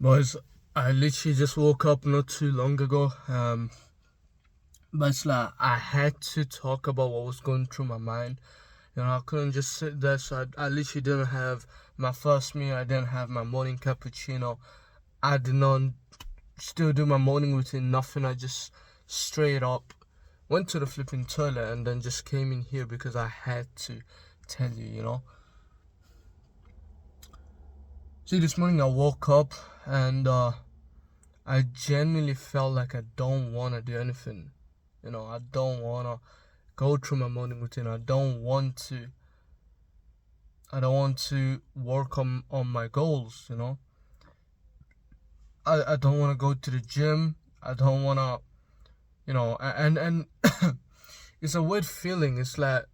Boys, I literally just woke up not too long ago. But it's like I had to talk about what was going through my mind. I couldn't just sit there. So I literally didn't have my first meal. I didn't have my morning cappuccino. I did not still do my morning routine. Nothing. I just straight up went to the flipping toilet and then just came in here because I had to tell you. See, this morning I woke up and I genuinely felt like I don't want to do anything. I don't want to go through my morning routine. I don't want to work on my goals. I don't want to go to the gym. I don't want to, and it's a weird feeling. It's like,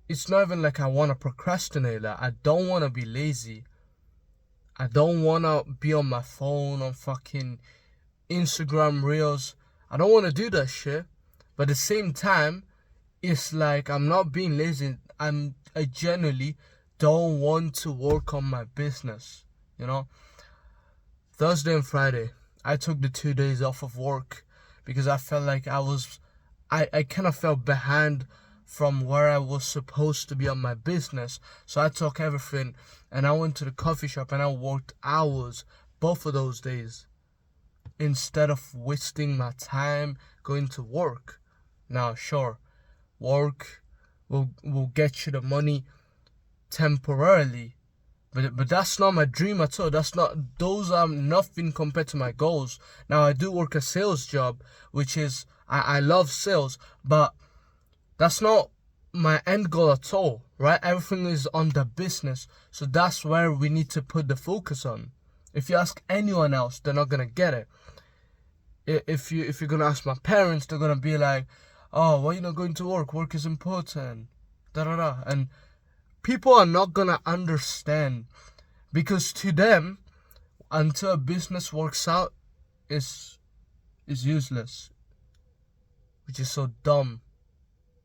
it's not even like I want to procrastinate. Like, I don't want to be lazy. I don't want to be on my phone on fucking Instagram Reels. I don't want to do that shit. But at the same time, it's like I'm not being lazy. I genuinely don't want to work on my business. You know, Thursday and Friday, I took the 2 days off of work because I felt like I kind of felt behind from where I was supposed to be on my business. So I took everything and I went to the coffee shop and I worked hours both of those days instead of wasting my time going to work. Now, sure, work will get you the money temporarily, but that's not my dream at all. Those are nothing compared to my goals. Now, I do work a sales job, which is I love sales, but that's not my end goal at all, right? Everything is on the business, so that's where we need to put the focus on. If you ask anyone else, they're not gonna get it. If you're gonna ask my parents, they're gonna be like, "Oh, why are you not going to work? Work is important." Da da da. And people are not gonna understand because to them, until a business works out, is useless, which is so dumb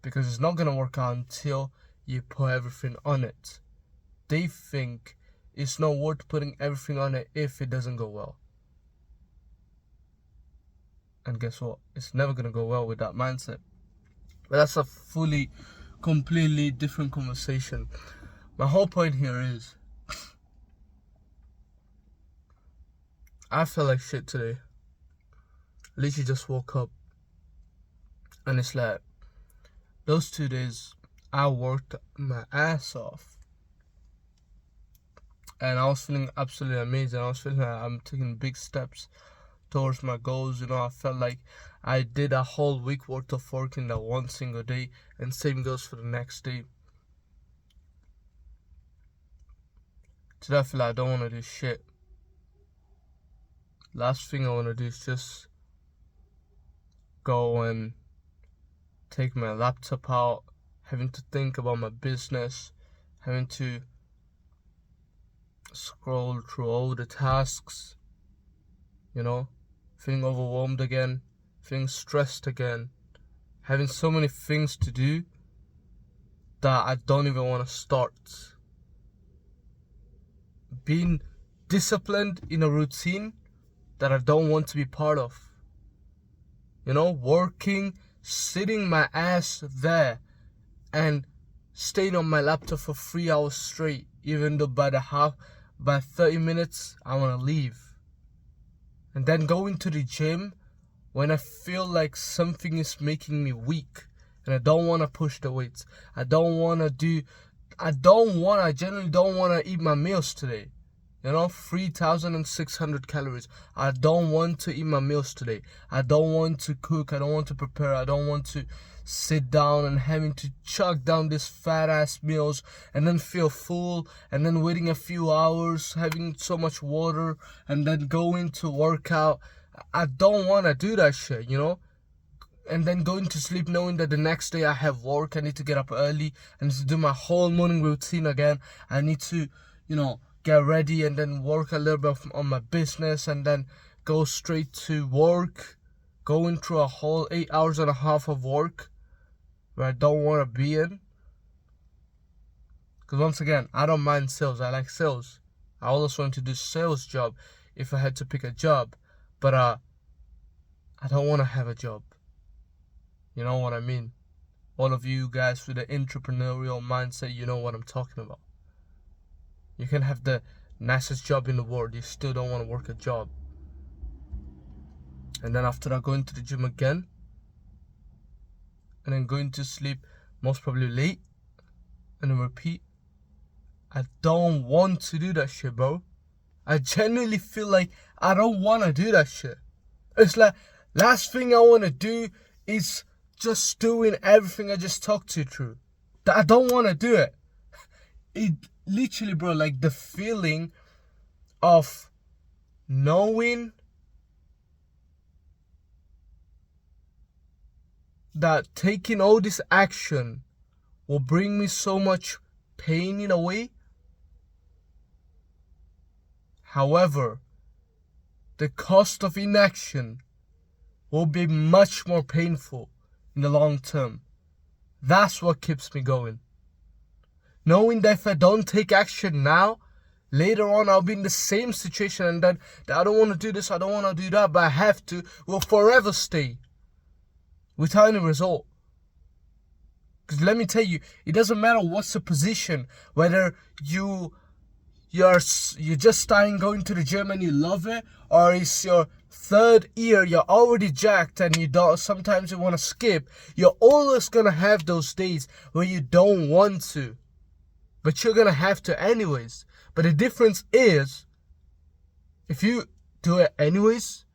because it's not gonna work out until you put everything on it. They think it's not worth putting everything on it if it doesn't go well. And guess what? It's never gonna go well with that mindset. But that's a completely different conversation. My whole point here is I felt like shit today. Literally just woke up and it's like those 2 days I worked my ass off and I was feeling absolutely amazing. I was feeling like I'm taking big steps towards my goals. I felt like I did a whole week worth of work in that one single day, and same goes for the next day. Today I feel like I don't want to do shit. Last thing I want to do is just go and take my laptop out, having to think about my business, having to scroll through all the tasks, feeling overwhelmed again, feeling stressed again, having so many things to do that I don't even want to start. Being disciplined in a routine that I don't want to be part of. Working, sitting my ass there and staying on my laptop for 3 hours straight, even though by 30 minutes I want to leave. And then going to the gym when I feel like something is making me weak and I don't want to push the weights. I genuinely don't want to eat my meals today. 3,600 calories. I don't want to eat my meals today. I don't want to cook. I don't want to prepare. I don't want to sit down and having to chug down these fat ass meals and then feel full and then waiting a few hours, having so much water and then going to work out. I don't want to do that shit, and then going to sleep knowing that the next day I have work. I need to get up early. I need to do my whole morning routine again. I need to, get ready and then work a little bit on my business and then go straight to work, going through a whole 8 hours and a half of work where I don't want to be in. Because once again, I don't mind sales. I like sales. I always wanted to do sales job if I had to pick a job. But I don't want to have a job. You know what I mean? All of you guys with the entrepreneurial mindset, you know what I'm talking about. You can have the nicest job in the world, you still don't want to work a job. And then after that, going to the gym again, and then going to sleep most probably late, and then repeat. I don't want to do that shit, bro. I genuinely feel like I don't want to do that shit. It's like, last thing I want to do is just doing everything I just talked you through. I don't want to do it. It literally, bro, like the feeling of knowing that taking all this action will bring me so much pain in a way. However, the cost of inaction will be much more painful in the long term. That's what keeps me going. Knowing that if I don't take action now, later on I'll be in the same situation, and that I don't want to do this, I don't want to do that, but I have to, will forever stay without any result. Because let me tell you, it doesn't matter what's the position, whether you're just starting going to the gym and you love it, or it's your third year, you're already jacked and you don't, sometimes you want to skip. You're always gonna have those days where you don't want to, but you're gonna have to anyways. But the difference is, if you do it anyways,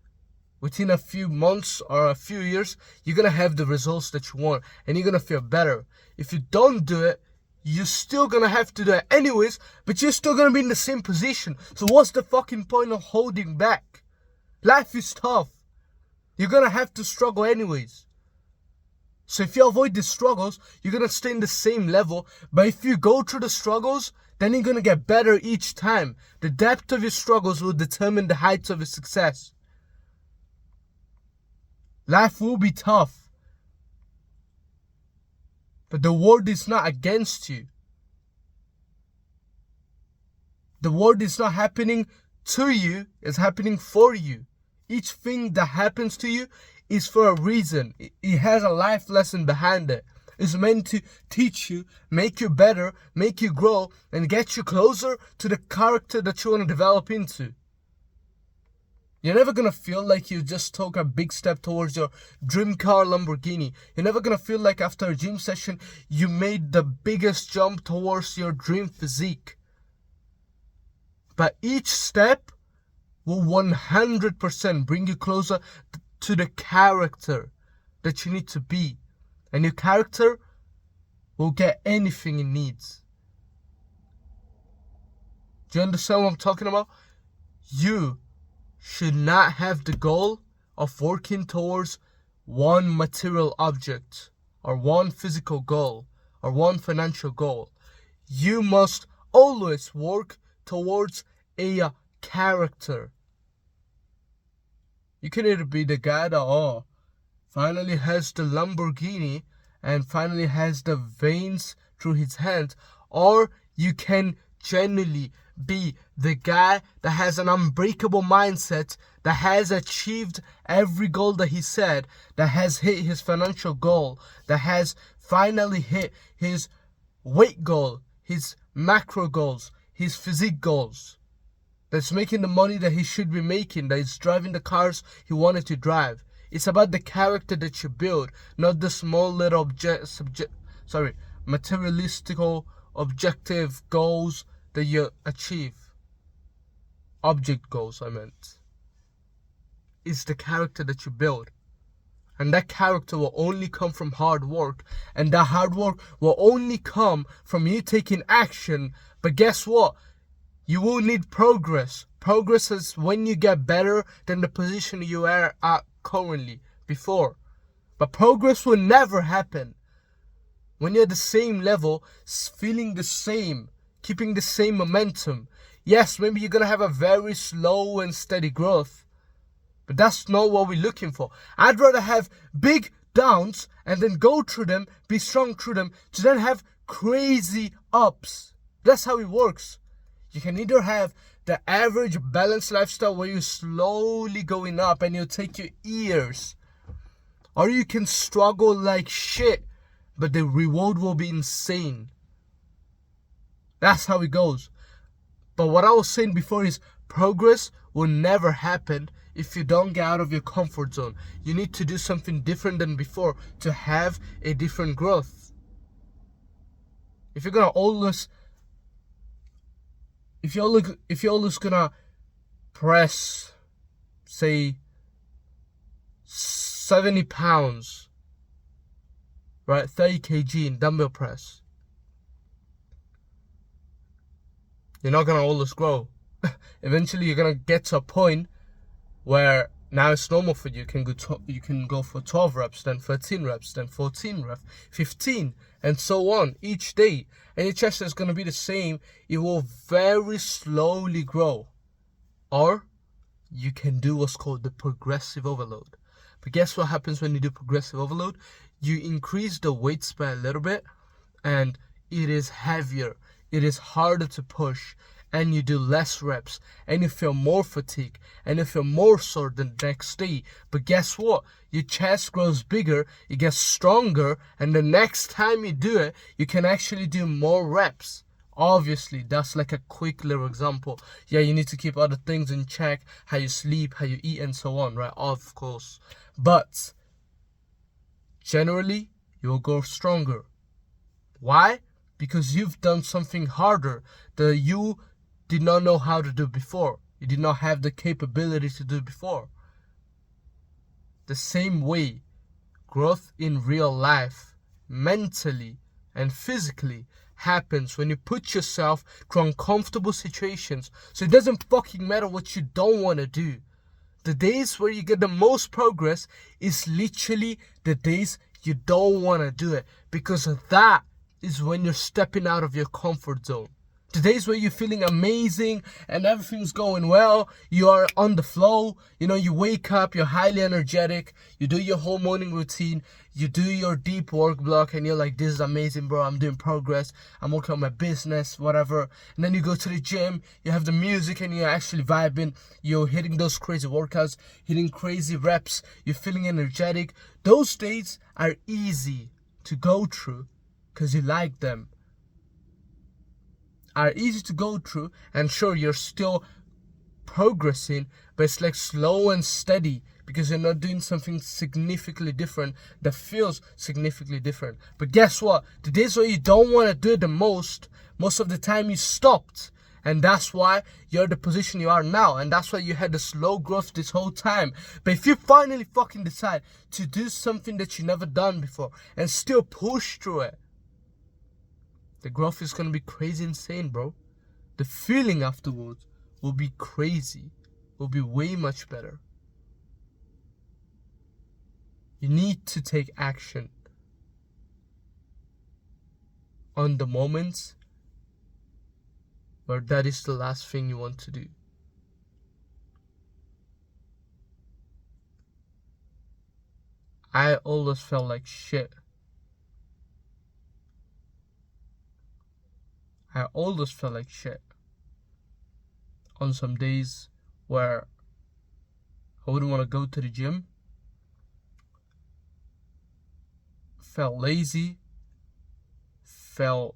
within a few months or a few years, you're gonna have the results that you want and you're gonna feel better. If you don't do it, you're still gonna have to do it anyways, but you're still gonna be in the same position. So what's the fucking point of holding back? Life is tough. You're gonna have to struggle anyways. So if you avoid the struggles, you're gonna stay in the same level. But if you go through the struggles, then you're gonna get better each time. The depth of your struggles will determine the heights of your success. Life will be tough. But the world is not against you. The world is not happening to you, it's happening for you. Each thing that happens to you is for a reason. It has a life lesson behind it. It's meant to teach you, make you better, make you grow, and get you closer to the character that you want to develop into. You're never gonna feel like you just took a big step towards your dream car Lamborghini. You're never gonna feel like after a gym session you made the biggest jump towards your dream physique. But each step will 100% bring you closer to the character that you need to be. And your character will get anything it needs. Do you understand what I'm talking about? You should not have the goal of working towards one material object or one physical goal or one financial goal. You must always work towards a character. You can either be the guy that finally has the Lamborghini and finally has the veins through his hands, or you can genuinely be the guy that has an unbreakable mindset, that has achieved every goal that he said, that has hit his financial goal, that has finally hit his weight goal, his macro goals, his physique goals, that's making the money that he should be making, that is driving the cars he wanted to drive. It's about the character that you build, not the small little materialistical objective goals that you achieve. Object goals, I meant. It's the character that you build. And that character will only come from hard work. And that hard work will only come from you taking action. But guess what? You will need progress. Progress is when you get better than the position you are at currently, before. But progress will never happen when you're at the same level, feeling the same, keeping the same momentum. Yes, maybe you're gonna have a very slow and steady growth, but that's not what we're looking for. I'd rather have big downs and then go through them, be strong through them, to then have crazy ups. That's how it works. You can either have the average balanced lifestyle where you're slowly going up and it'll take you years. Or you can struggle like shit, but the reward will be insane. That's how it goes. But what I was saying before is progress will never happen if you don't get out of your comfort zone. You need to do something different than before to have a different growth. If you're always gonna press, say, 70 pounds, right, 30 kg in dumbbell press, you're not gonna always grow. Eventually you're gonna get to a point where now it's normal for you. You can go for 12 reps, then 13 reps, then 14 reps, 15, and so on each day. And your chest is gonna be the same. It will very slowly grow. Or you can do what's called the progressive overload. But guess what happens when you do progressive overload? You increase the weights by a little bit, and it is heavier. It is harder to push, and you do less reps, and you feel more fatigue, and you feel more sore the next day. But guess what? Your chest grows bigger, it gets stronger, and the next time you do it, you can actually do more reps. Obviously, that's like a quick little example. Yeah, you need to keep other things in check, how you sleep, how you eat, and so on, right? Of course. But generally, you'll grow stronger. Why? Because you've done something harder that you did not know how to do before. You did not have the capability to do before. The same way, growth in real life, mentally and physically, happens when you put yourself to uncomfortable situations. So it doesn't fucking matter what you don't want to do. The days where you get the most progress is literally the days you don't want to do it, because that is when you're stepping out of your comfort zone. The days where you're feeling amazing and everything's going well, you are on the flow, you wake up, you're highly energetic, you do your whole morning routine, you do your deep work block, and you're like, this is amazing, bro, I'm doing progress, I'm working on my business, whatever. And then you go to the gym, you have the music, and you're actually vibing, you're hitting those crazy workouts, hitting crazy reps, you're feeling energetic. Those days are easy to go through because you like them. Are easy to go through, and sure, you're still progressing, but it's like slow and steady because you're not doing something significantly different that feels significantly different. But guess what? The days where you don't want to do it the most of the time you stopped. And that's why you're the position you are now. And that's why you had the slow growth this whole time. But if you finally fucking decide to do something that you never done before and still push through it, the growth is going to be crazy insane, bro. The feeling afterwards will be crazy. Will be way much better. You need to take action on the moments where that is the last thing you want to do. I always felt like shit. I always felt like shit on some days where I wouldn't want to go to the gym, felt lazy, felt,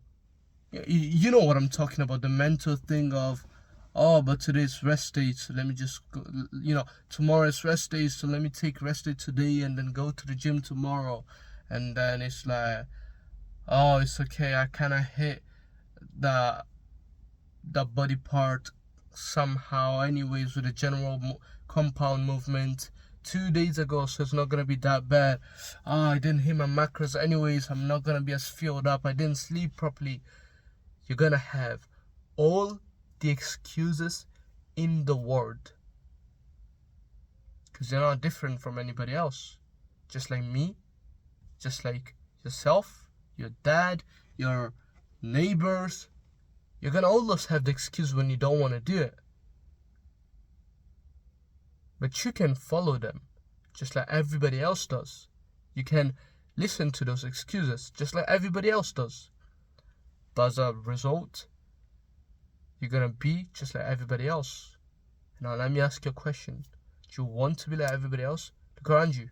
you know what I'm talking about, the mental thing of, oh, but today's rest day, so let me just go, tomorrow's rest day, so let me take rest day today and then go to the gym tomorrow. And then it's like, oh, it's okay, I kind of hit the body part somehow anyways with a general compound movement 2 days ago, so it's not gonna be that bad. I didn't hit my macros anyways, I'm not gonna be as filled up, I didn't sleep properly. You're gonna have all the excuses in the world because you're not different from anybody else. Just like me, just like yourself, your dad, your neighbors. You're gonna always have the excuse when you don't want to do it. But you can follow them just like everybody else does. You can listen to those excuses just like everybody else does. But as a result, you're gonna be just like everybody else. Now let me ask you a question. Do you want to be like everybody else? Look around you.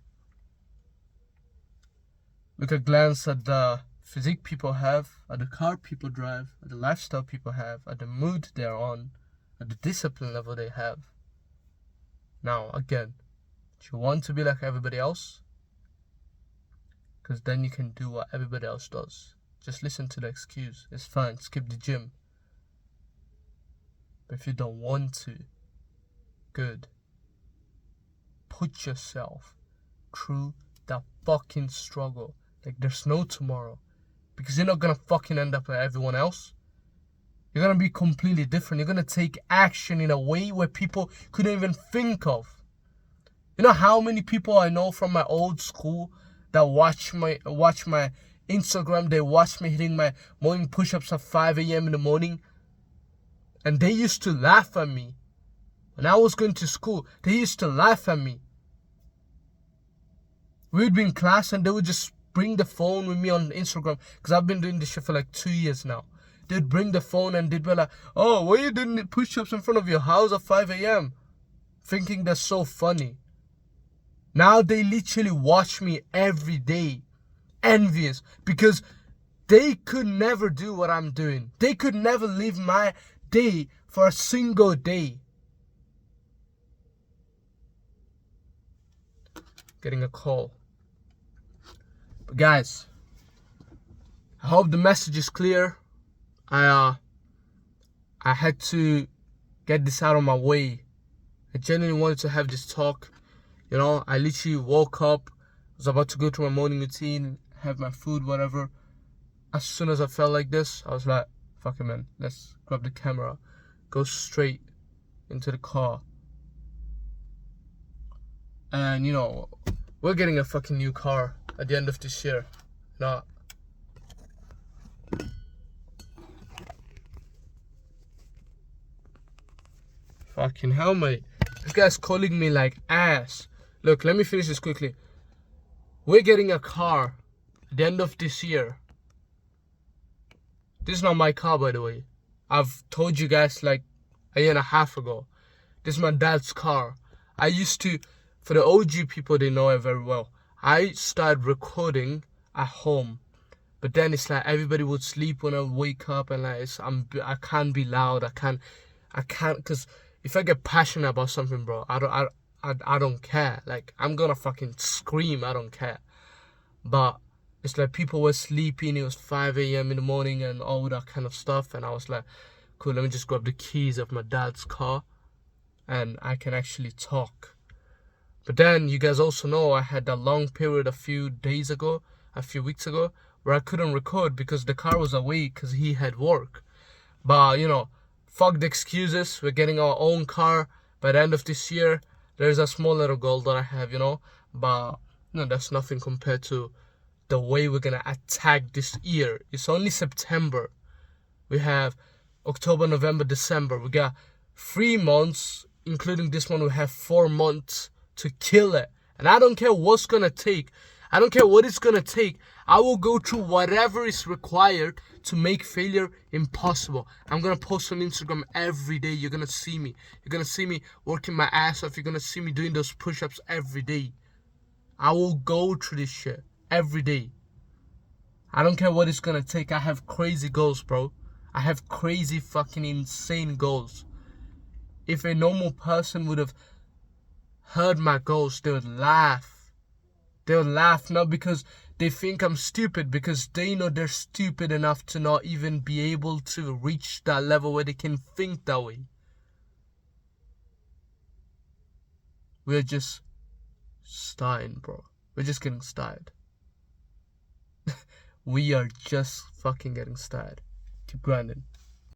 Look at glance at the physique people have, at the car people drive, at the lifestyle people have, at the mood they're on, at the discipline level they have. Now, again, do you want to be like everybody else? Because then you can do what everybody else does. Just listen to the excuse. It's fine, skip the gym. But if you don't want to, good. Put yourself through that fucking struggle. Like there's no tomorrow. Because you're not gonna fucking end up like everyone else. You're gonna be completely different. You're gonna take action in a way where people couldn't even think of. You know how many people I know from my old school that watch my Instagram, they watch me hitting my morning push-ups at 5 a.m. in the morning. And they used to laugh at me. When I was going to school, they used to laugh at me. We would be in class and they would just bring the phone with me on Instagram. Because I've been doing this shit for like 2 years now. They'd bring the phone and they'd be like, oh, why are you doing push-ups in front of your house at 5 a.m.? Thinking that's so funny. Now they literally watch me every day. Envious. Because they could never do what I'm doing. They could never live my day for a single day. Getting a call. But guys, I hope the message is clear. I had to get this out of my way. I genuinely wanted to have this talk. You know, I literally woke up, was about to go through my morning routine, have my food, whatever. As soon as I felt like this, I was like, fuck it, man. Let's grab the camera, go straight into the car. And, you know, we're getting a fucking new car at the end of this year. No. Fucking hell, mate. This guy's calling me like ass. Look, let me finish this quickly. We're getting a car at the end of this year. This is not my car, by the way. I've told you guys like a year and a half ago. This is my dad's car. I used to, for the OG people, they know it very well. I started recording at home. But then it's like everybody would sleep when I wake up, and like I can't be loud. I can't, because if I get passionate about something, bro, I don't care. Like, I'm gonna fucking scream. I don't care. But it's like people were sleeping. It was 5 a.m. in the morning and all that kind of stuff. And I was like, cool, let me just grab the keys of my dad's car and I can actually talk. But then you guys also know I had that long period a few weeks ago, where I couldn't record because the car was away because he had work. But, you know, fuck the excuses. We're getting our own car by the end of this year. There's a small little goal that I have, you know. But, you know, that's nothing compared to the way we're going to attack this year. It's only September. We have October, November, December. We got 3 months, including this one. We have 4 months to kill it. And I don't care what's going to take. I don't care what it's going to take. I will go through whatever is required to make failure impossible. I'm going to post on Instagram every day. You're going to see me. You're going to see me working my ass off. You're going to see me doing those push-ups every day. I will go through this shit every day. I don't care what it's going to take. I have crazy goals, bro. I have crazy fucking insane goals. If a normal person would have heard my goals, they would laugh. They would laugh not because they think I'm stupid, because they know they're stupid enough to not even be able to reach that level where they can think that way. We're just starting, bro. We're just getting started. We are just fucking getting started. Keep grinding.